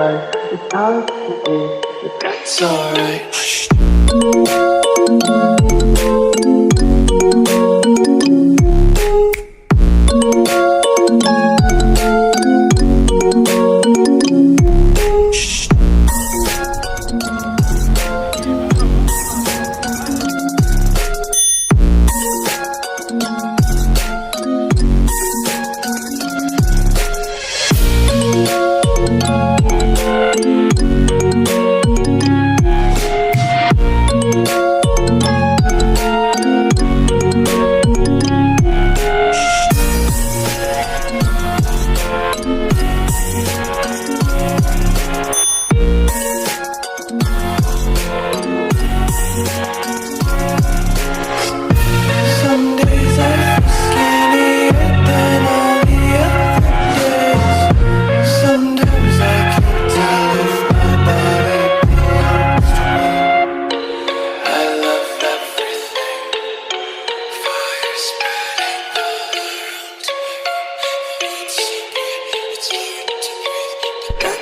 bright, it's hard to see, but that's alright.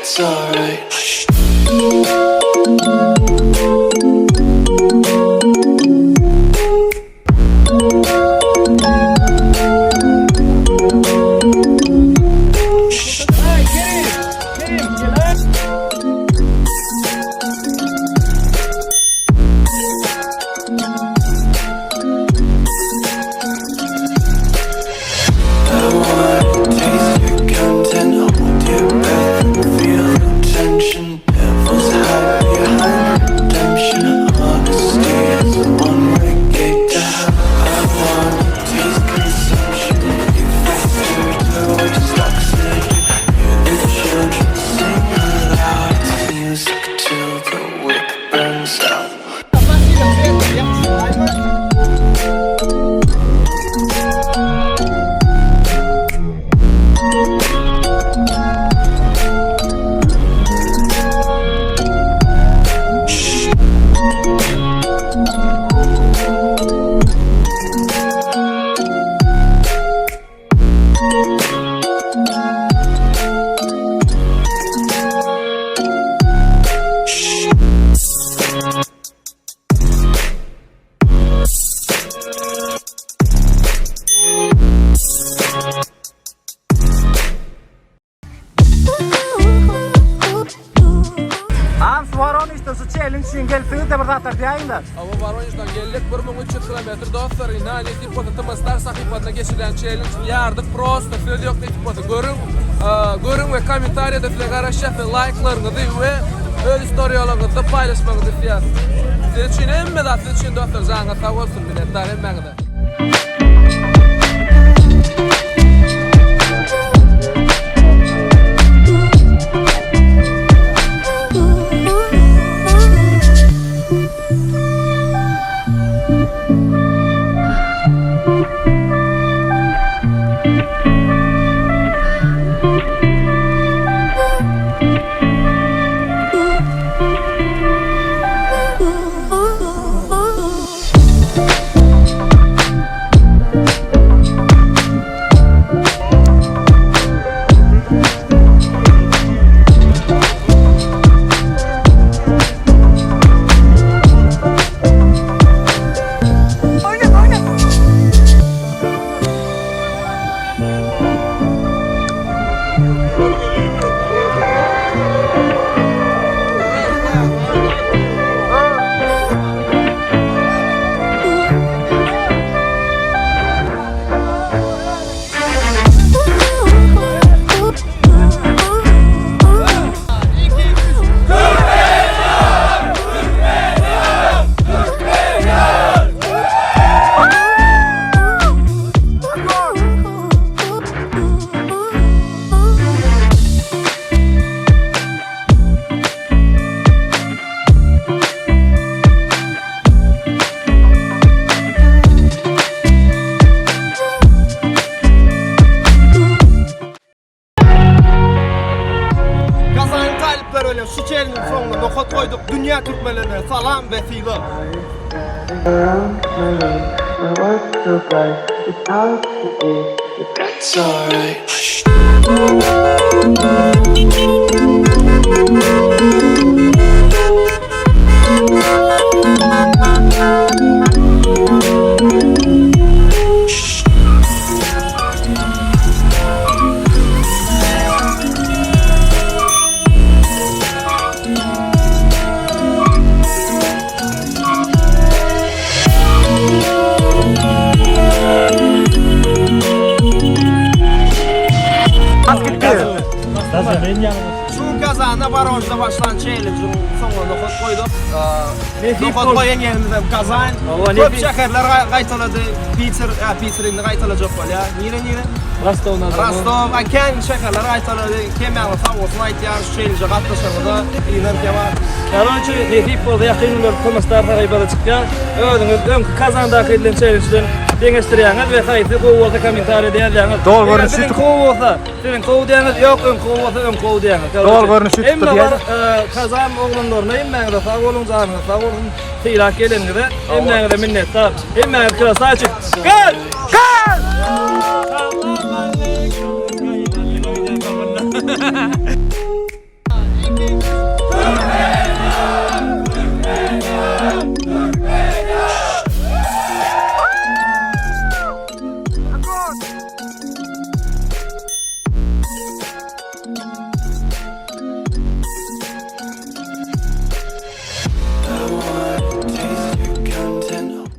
It's alright. Şekilli de bir zaten diyeyinler. Ama Voronezh'dan geldik 1300 kilometr dostlar. İnan etip o Tamastar sahipatına geçiren challenge yardım prosto söz yok etip o görün ve komentariyada size karışacak ve like'larınızı ve öz istoriyalarınızı paylaşmanızı istiyoruz. Siz için emme de siz için dostlar zanga sağ olsun minnettar emmenize. Şekilli sonunda nokta koyduk dünya Türkmenlerine salam ve Sizi. Around my room, my world's so bright, it's hard to see, but that's alright. Kazan'da barajda başlanan challenge'ın sonunda koyduk. Rekord koyan yerimizde Kazan. Köp şehirler qaytaladı. Peter'ini qaytalacak bolya. Nire? Rostov, Aken şehirler qaytaladı. Kemerli savosunu aytýar, challenge'e gatnaşanlarda ilan var. Karınçı rekip oldu, yakınlar komastar tarayıbada çıkan. Önkü Kazan'daki edilen challenge'den deňeşdirýäňiz we haýsy gowulda komentar edýärler. Doğal görünüşü Senin gowulda, senin gow diýäňiz ýok, ön gow diýäňiz. Doğal görünüşü tuttu diýär. Kazan oglanlaryna emmäňde sag bolun, janyňyz sag bolun. Teýrak gelenigide emmäňde minnetdar. Emmäňiz krasaçyk. Gol! Gol!